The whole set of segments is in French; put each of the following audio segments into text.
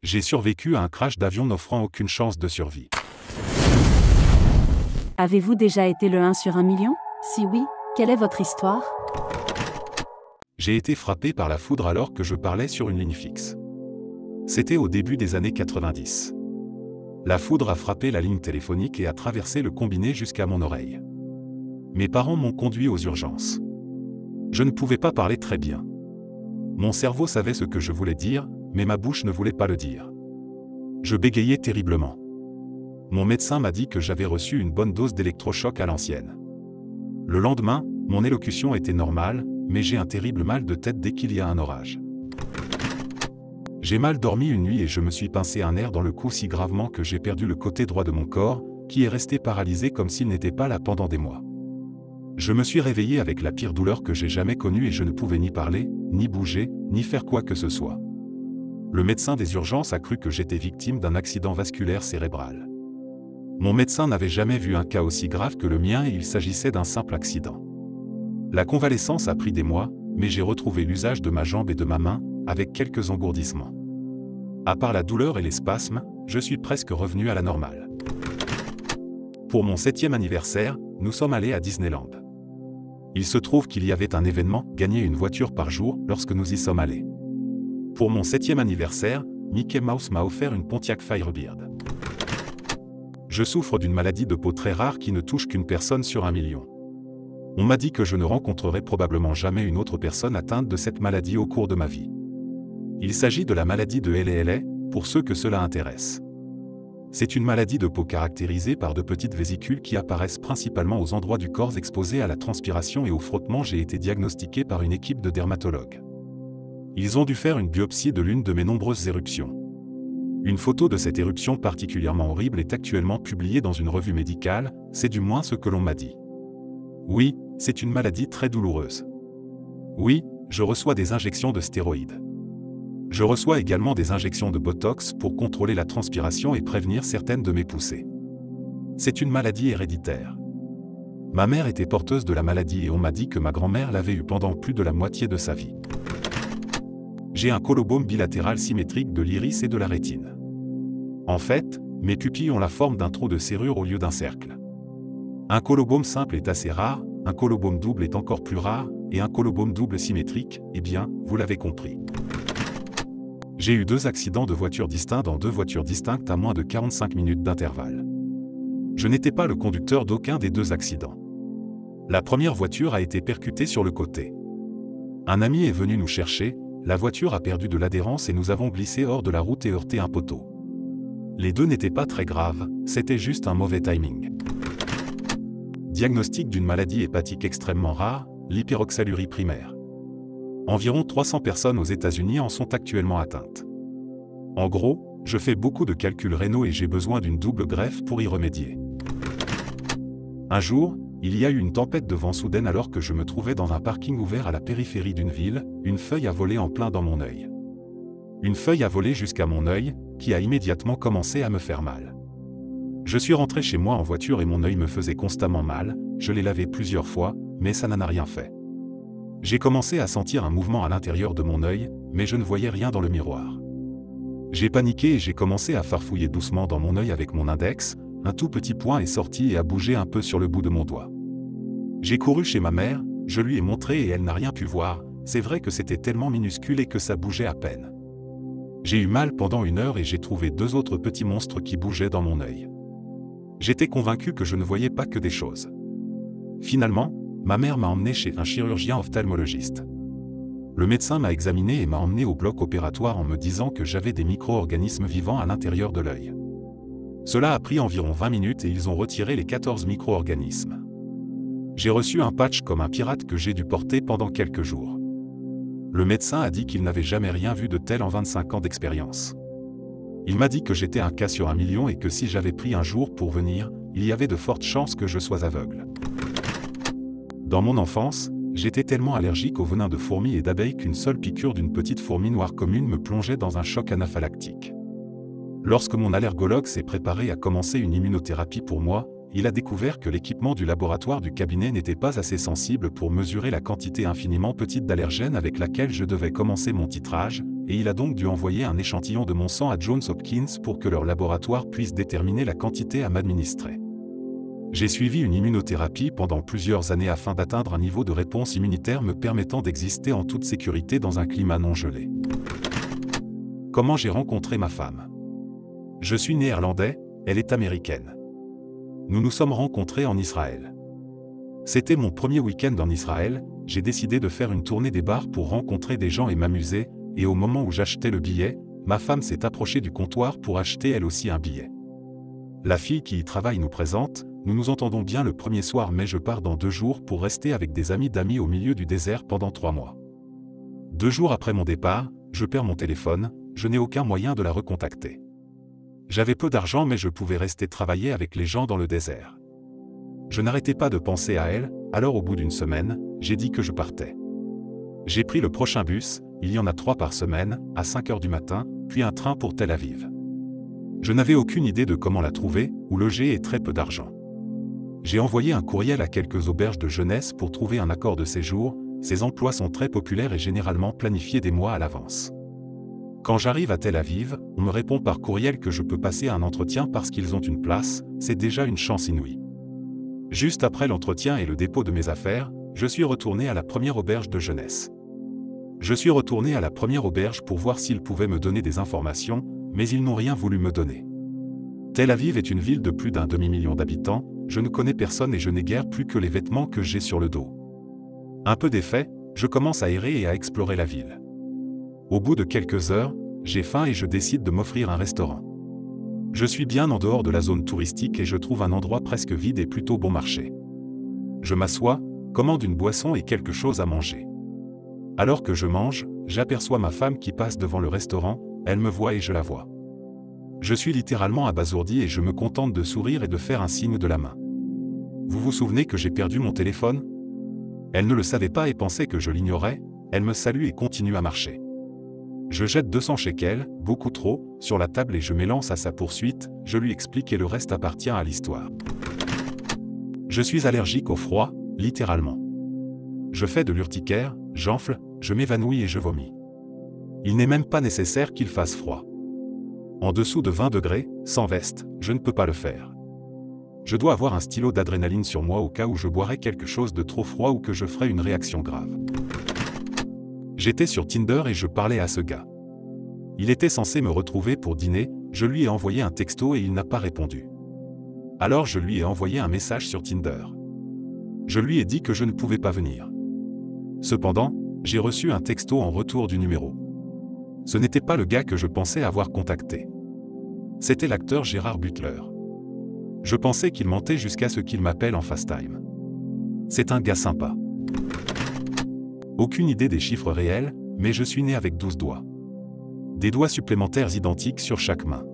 J'ai survécu à un crash d'avion n'offrant aucune chance de survie. Avez-vous déjà été le 1 sur 1 million? Si oui, quelle est votre histoire? J'ai été frappé par la foudre alors que je parlais sur une ligne fixe. C'était au début des années 90. La foudre a frappé la ligne téléphonique et a traversé le combiné jusqu'à mon oreille. Mes parents m'ont conduit aux urgences. Je ne pouvais pas parler très bien. Mon cerveau savait ce que je voulais dire, mais ma bouche ne voulait pas le dire. Je bégayais terriblement. Mon médecin m'a dit que j'avais reçu une bonne dose d'électrochoc à l'ancienne. Le lendemain, mon élocution était normale, mais j'ai un terrible mal de tête dès qu'il y a un orage. J'ai mal dormi une nuit et je me suis pincé un nerf dans le cou si gravement que j'ai perdu le côté droit de mon corps, qui est resté paralysé comme s'il n'était pas là pendant des mois. Je me suis réveillé avec la pire douleur que j'ai jamais connue et je ne pouvais ni parler, ni bouger, ni faire quoi que ce soit. Le médecin des urgences a cru que j'étais victime d'un accident vasculaire cérébral. Mon médecin n'avait jamais vu un cas aussi grave que le mien et il s'agissait d'un simple accident. La convalescence a pris des mois, mais j'ai retrouvé l'usage de ma jambe et de ma main, avec quelques engourdissements. À part la douleur et les spasmes, je suis presque revenu à la normale. Pour mon 7e anniversaire, nous sommes allés à Disneyland. Il se trouve qu'il y avait un événement, gagner une voiture par jour, lorsque nous y sommes allés. Pour mon 7e anniversaire, Mickey Mouse m'a offert une Pontiac Firebird. Je souffre d'une maladie de peau très rare qui ne touche qu'une personne sur 1 million. On m'a dit que je ne rencontrerai probablement jamais une autre personne atteinte de cette maladie au cours de ma vie. Il s'agit de la maladie de Hailey-Hailey, pour ceux que cela intéresse. C'est une maladie de peau caractérisée par de petites vésicules qui apparaissent principalement aux endroits du corps exposés à la transpiration et au frottement. J'ai été diagnostiqué par une équipe de dermatologues. Ils ont dû faire une biopsie de l'une de mes nombreuses éruptions. Une photo de cette éruption particulièrement horrible est actuellement publiée dans une revue médicale, c'est du moins ce que l'on m'a dit. Oui, c'est une maladie très douloureuse. Oui, je reçois des injections de stéroïdes. Je reçois également des injections de Botox pour contrôler la transpiration et prévenir certaines de mes poussées. C'est une maladie héréditaire. Ma mère était porteuse de la maladie et on m'a dit que ma grand-mère l'avait eue pendant plus de la moitié de sa vie. J'ai un colobome bilatéral symétrique de l'iris et de la rétine. En fait, mes pupilles ont la forme d'un trou de serrure au lieu d'un cercle. Un colobome simple est assez rare, un colobome double est encore plus rare, et un colobome double symétrique, eh bien, vous l'avez compris. J'ai eu 2 accidents de voitures distincts dans 2 voitures distinctes à moins de 45 minutes d'intervalle. Je n'étais pas le conducteur d'aucun des 2 accidents. La première voiture a été percutée sur le côté. Un ami est venu nous chercher, la voiture a perdu de l'adhérence et nous avons glissé hors de la route et heurté un poteau. Les 2 n'étaient pas très graves, c'était juste un mauvais timing. Diagnostic d'une maladie hépatique extrêmement rare, l'hyperoxalurie primaire. Environ 300 personnes aux États-Unis en sont actuellement atteintes. En gros, je fais beaucoup de calculs rénaux et j'ai besoin d'une double greffe pour y remédier. Un jour, il y a eu une tempête de vent soudaine alors que je me trouvais dans un parking ouvert à la périphérie d'une ville, une feuille a volé en plein dans mon œil. Une feuille a volé jusqu'à mon œil, qui a immédiatement commencé à me faire mal. Je suis rentré chez moi en voiture et mon œil me faisait constamment mal, je l'ai lavé plusieurs fois, mais ça n'en a rien fait. J'ai commencé à sentir un mouvement à l'intérieur de mon œil, mais je ne voyais rien dans le miroir. J'ai paniqué et j'ai commencé à farfouiller doucement dans mon œil avec mon index, un tout petit point est sorti et a bougé un peu sur le bout de mon doigt. J'ai couru chez ma mère, je lui ai montré et elle n'a rien pu voir, c'est vrai que c'était tellement minuscule et que ça bougeait à peine. J'ai eu mal pendant 1 heure et j'ai trouvé 2 autres petits monstres qui bougeaient dans mon œil. J'étais convaincu que je ne voyais pas que des choses. Finalement, ma mère m'a emmené chez un chirurgien ophtalmologiste. Le médecin m'a examiné et m'a emmené au bloc opératoire en me disant que j'avais des micro-organismes vivants à l'intérieur de l'œil. Cela a pris environ 20 minutes et ils ont retiré les 14 micro-organismes. J'ai reçu un patch comme un pirate que j'ai dû porter pendant quelques jours. Le médecin a dit qu'il n'avait jamais rien vu de tel en 25 ans d'expérience. Il m'a dit que j'étais un cas sur 1 million et que si j'avais pris un jour pour venir, il y avait de fortes chances que je sois aveugle. Dans mon enfance, j'étais tellement allergique au venin de fourmis et d'abeilles qu'une seule piqûre d'une petite fourmi noire commune me plongeait dans un choc anaphylactique. Lorsque mon allergologue s'est préparé à commencer une immunothérapie pour moi, il a découvert que l'équipement du laboratoire du cabinet n'était pas assez sensible pour mesurer la quantité infiniment petite d'allergènes avec laquelle je devais commencer mon titrage, et il a donc dû envoyer un échantillon de mon sang à Johns Hopkins pour que leur laboratoire puisse déterminer la quantité à m'administrer. J'ai suivi une immunothérapie pendant plusieurs années afin d'atteindre un niveau de réponse immunitaire me permettant d'exister en toute sécurité dans un climat non gelé. Comment j'ai rencontré ma femme? Je suis néerlandais, elle est américaine. Nous nous sommes rencontrés en Israël. C'était mon premier week-end en Israël, j'ai décidé de faire une tournée des bars pour rencontrer des gens et m'amuser, et au moment où j'achetais le billet, ma femme s'est approchée du comptoir pour acheter elle aussi un billet. La fille qui y travaille nous présente, nous nous entendons bien le premier soir mais je pars dans 2 jours pour rester avec des amis d'amis au milieu du désert pendant 3 mois. 2 jours après mon départ, je perds mon téléphone, je n'ai aucun moyen de la recontacter. J'avais peu d'argent mais je pouvais rester travailler avec les gens dans le désert. Je n'arrêtais pas de penser à elle, alors au bout d'une semaine, j'ai dit que je partais. J'ai pris le prochain bus, il y en a 3 par semaine, à 5 h du matin, puis un train pour Tel Aviv. Je n'avais aucune idée de comment la trouver, où loger et très peu d'argent. J'ai envoyé un courriel à quelques auberges de jeunesse pour trouver un accord de séjour, ces emplois sont très populaires et généralement planifiés des mois à l'avance. Quand j'arrive à Tel Aviv, on me répond par courriel que je peux passer un entretien parce qu'ils ont une place, c'est déjà une chance inouïe. Juste après l'entretien et le dépôt de mes affaires, je suis retourné à la première auberge de jeunesse. Je suis retourné à la première auberge pour voir s'ils pouvaient me donner des informations, mais ils n'ont rien voulu me donner. Tel Aviv est une ville de plus d'1 demi-million d'habitants, je ne connais personne et je n'ai guère plus que les vêtements que j'ai sur le dos. Un peu d'effet, je commence à errer et à explorer la ville. Au bout de quelques heures, j'ai faim et je décide de m'offrir un restaurant. Je suis bien en dehors de la zone touristique et je trouve un endroit presque vide et plutôt bon marché. Je m'assois, commande une boisson et quelque chose à manger. Alors que je mange, j'aperçois ma femme qui passe devant le restaurant, elle me voit et je la vois. Je suis littéralement abasourdi et je me contente de sourire et de faire un signe de la main. Vous vous souvenez que j'ai perdu mon téléphone? Elle ne le savait pas et pensait que je l'ignorais, elle me salue et continue à marcher. Je jette 200 shekels, beaucoup trop, sur la table et je m'élance à sa poursuite, je lui explique et le reste appartient à l'histoire. Je suis allergique au froid, littéralement. Je fais de l'urticaire, j'enfle, je m'évanouis et je vomis. Il n'est même pas nécessaire qu'il fasse froid. En dessous de 20 degrés, sans veste, je ne peux pas le faire. Je dois avoir un stylo d'adrénaline sur moi au cas où je boirais quelque chose de trop froid ou que je ferais une réaction grave. J'étais sur Tinder et je parlais à ce gars. Il était censé me retrouver pour dîner, je lui ai envoyé un texto et il n'a pas répondu. Alors je lui ai envoyé un message sur Tinder. Je lui ai dit que je ne pouvais pas venir. Cependant, j'ai reçu un texto en retour du numéro. Ce n'était pas le gars que je pensais avoir contacté. C'était l'acteur Gérard Butler. Je pensais qu'il mentait jusqu'à ce qu'il m'appelle en FaceTime. C'est un gars sympa. Aucune idée des chiffres réels, mais je suis né avec 12 doigts. Des doigts supplémentaires identiques sur chaque main.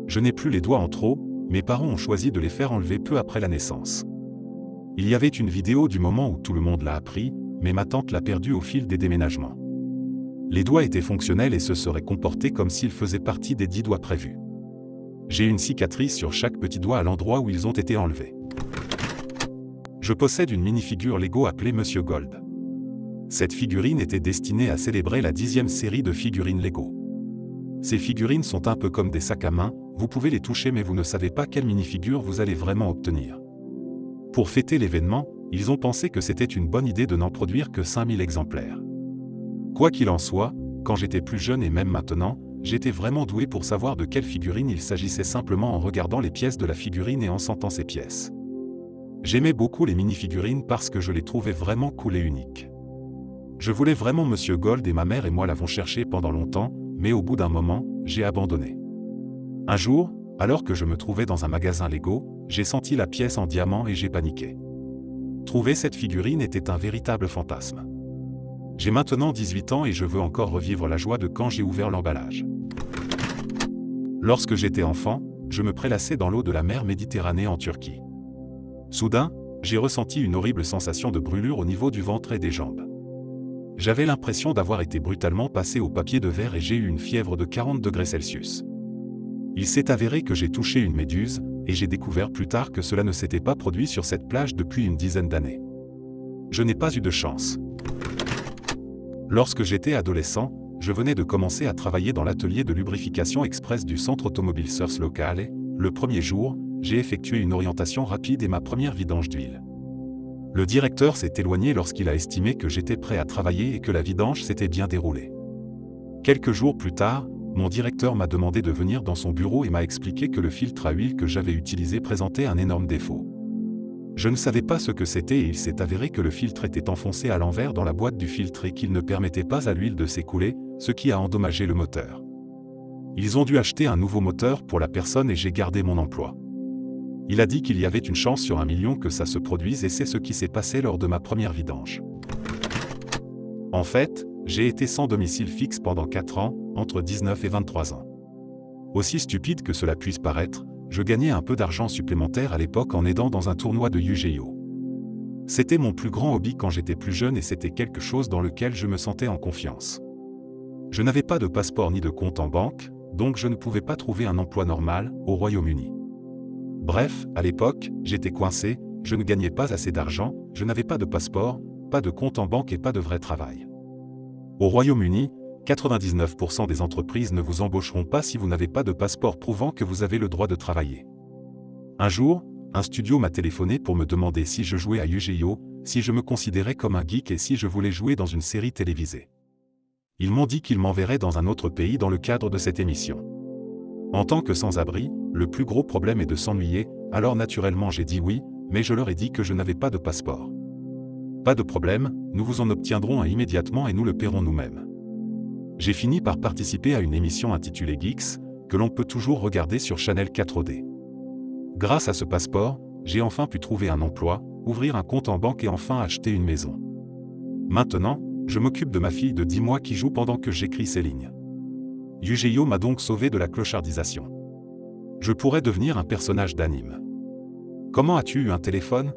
Je n'ai plus les doigts en trop, mes parents ont choisi de les faire enlever peu après la naissance. Il y avait une vidéo du moment où tout le monde l'a appris, mais ma tante l'a perdu au fil des déménagements. Les doigts étaient fonctionnels et se seraient comportés comme s'ils faisaient partie des 10 doigts prévus. J'ai une cicatrice sur chaque petit doigt à l'endroit où ils ont été enlevés. Je possède une mini-figure Lego appelée Monsieur Gold. Cette figurine était destinée à célébrer la 10e série de figurines Lego. Ces figurines sont un peu comme des sacs à main, vous pouvez les toucher mais vous ne savez pas quelle mini-figure vous allez vraiment obtenir. Pour fêter l'événement, ils ont pensé que c'était une bonne idée de n'en produire que 5000 exemplaires. Quoi qu'il en soit, quand j'étais plus jeune et même maintenant, j'étais vraiment doué pour savoir de quelle figurine il s'agissait simplement en regardant les pièces de la figurine et en sentant ses pièces. J'aimais beaucoup les mini-figurines parce que je les trouvais vraiment cool et uniques. Je voulais vraiment Monsieur Gold et ma mère et moi l'avons cherché pendant longtemps, mais au bout d'un moment, j'ai abandonné. Un jour, alors que je me trouvais dans un magasin Lego, j'ai senti la pièce en diamant et j'ai paniqué. Trouver cette figurine était un véritable fantasme. J'ai maintenant 18 ans et je veux encore revivre la joie de quand j'ai ouvert l'emballage. Lorsque j'étais enfant, je me prélassais dans l'eau de la mer Méditerranée en Turquie. Soudain, j'ai ressenti une horrible sensation de brûlure au niveau du ventre et des jambes. J'avais l'impression d'avoir été brutalement passé au papier de verre et j'ai eu une fièvre de 40 degrés Celsius. Il s'est avéré que j'ai touché une méduse, et j'ai découvert plus tard que cela ne s'était pas produit sur cette plage depuis une dizaine d'années. Je n'ai pas eu de chance. Lorsque j'étais adolescent, je venais de commencer à travailler dans l'atelier de lubrification express du centre automobile Source local et, le premier jour, j'ai effectué une orientation rapide et ma première vidange d'huile. Le directeur s'est éloigné lorsqu'il a estimé que j'étais prêt à travailler et que la vidange s'était bien déroulée. Quelques jours plus tard, mon directeur m'a demandé de venir dans son bureau et m'a expliqué que le filtre à huile que j'avais utilisé présentait un énorme défaut. Je ne savais pas ce que c'était et il s'est avéré que le filtre était enfoncé à l'envers dans la boîte du filtre et qu'il ne permettait pas à l'huile de s'écouler, ce qui a endommagé le moteur. Ils ont dû acheter un nouveau moteur pour la personne et j'ai gardé mon emploi. Il a dit qu'il y avait une chance sur 1 million que ça se produise et c'est ce qui s'est passé lors de ma première vidange. En fait, j'ai été sans domicile fixe pendant 4 ans, entre 19 et 23 ans. Aussi stupide que cela puisse paraître, je gagnais un peu d'argent supplémentaire à l'époque en aidant dans un tournoi de Yu-Gi-Oh! C'était mon plus grand hobby quand j'étais plus jeune et c'était quelque chose dans lequel je me sentais en confiance. Je n'avais pas de passeport ni de compte en banque, donc je ne pouvais pas trouver un emploi normal au Royaume-Uni. Bref, à l'époque, j'étais coincé, je ne gagnais pas assez d'argent, je n'avais pas de passeport, pas de compte en banque et pas de vrai travail. Au Royaume-Uni, 99% des entreprises ne vous embaucheront pas si vous n'avez pas de passeport prouvant que vous avez le droit de travailler. Un jour, un studio m'a téléphoné pour me demander si je jouais à Yu-Gi-Oh!, si je me considérais comme un geek et si je voulais jouer dans une série télévisée. Ils m'ont dit qu'ils m'enverraient dans un autre pays dans le cadre de cette émission. En tant que sans-abri, le plus gros problème est de s'ennuyer, alors naturellement j'ai dit oui, mais je leur ai dit que je n'avais pas de passeport. Pas de problème, nous vous en obtiendrons un immédiatement et nous le paierons nous-mêmes. J'ai fini par participer à une émission intitulée Geeks, que l'on peut toujours regarder sur Channel 4D. Grâce à ce passeport, j'ai enfin pu trouver un emploi, ouvrir un compte en banque et enfin acheter une maison. Maintenant, je m'occupe de ma fille de 10 mois qui joue pendant que j'écris ces lignes. Yu-Gi-Oh! M'a donc sauvé de la clochardisation. Je pourrais devenir un personnage d'anime. Comment as-tu eu un téléphone?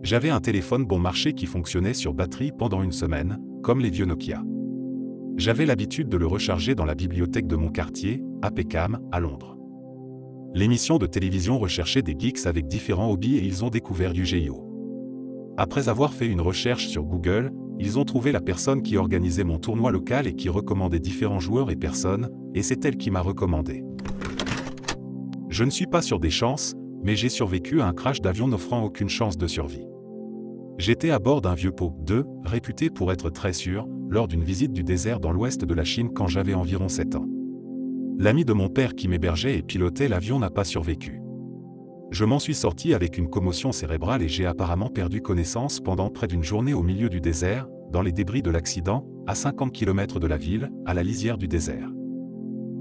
J'avais un téléphone bon marché qui fonctionnait sur batterie pendant une semaine, comme les vieux Nokia. J'avais l'habitude de le recharger dans la bibliothèque de mon quartier, à Peckham, à Londres. L'émission de télévision recherchait des geeks avec différents hobbies et ils ont découvert Yu-Gi-Oh! Après avoir fait une recherche sur Google, ils ont trouvé la personne qui organisait mon tournoi local et qui recommandait différents joueurs et personnes, et c'est elle qui m'a recommandé. Je ne suis pas sur des chances, mais j'ai survécu à un crash d'avion n'offrant aucune chance de survie. J'étais à bord d'un vieux pot 2, réputé pour être très sûr, lors d'une visite du désert dans l'ouest de la Chine quand j'avais environ 7 ans. L'ami de mon père qui m'hébergeait et pilotait l'avion n'a pas survécu. Je m'en suis sorti avec une commotion cérébrale et j'ai apparemment perdu connaissance pendant près d'une journée au milieu du désert, dans les débris de l'accident, à 50 km de la ville, à la lisière du désert.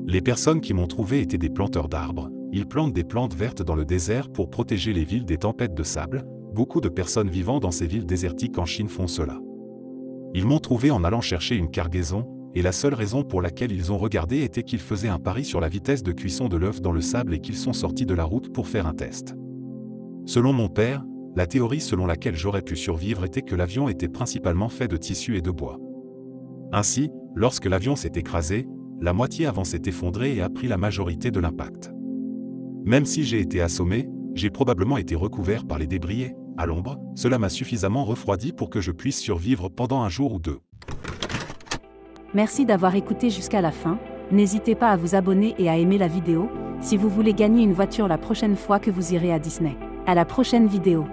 Les personnes qui m'ont trouvé étaient des planteurs d'arbres, ils plantent des plantes vertes dans le désert pour protéger les villes des tempêtes de sable, beaucoup de personnes vivant dans ces villes désertiques en Chine font cela. Ils m'ont trouvé en allant chercher une cargaison, et la seule raison pour laquelle ils ont regardé était qu'ils faisaient un pari sur la vitesse de cuisson de l'œuf dans le sable et qu'ils sont sortis de la route pour faire un test. Selon mon père, la théorie selon laquelle j'aurais pu survivre était que l'avion était principalement fait de tissu et de bois. Ainsi, lorsque l'avion s'est écrasé, la moitié avant s'est effondrée et a pris la majorité de l'impact. Même si j'ai été assommé, j'ai probablement été recouvert par les débris et, à l'ombre, cela m'a suffisamment refroidi pour que je puisse survivre pendant un jour ou deux. Merci d'avoir écouté jusqu'à la fin. N'hésitez pas à vous abonner et à aimer la vidéo, si vous voulez gagner une voiture la prochaine fois que vous irez à Disney. À la prochaine vidéo.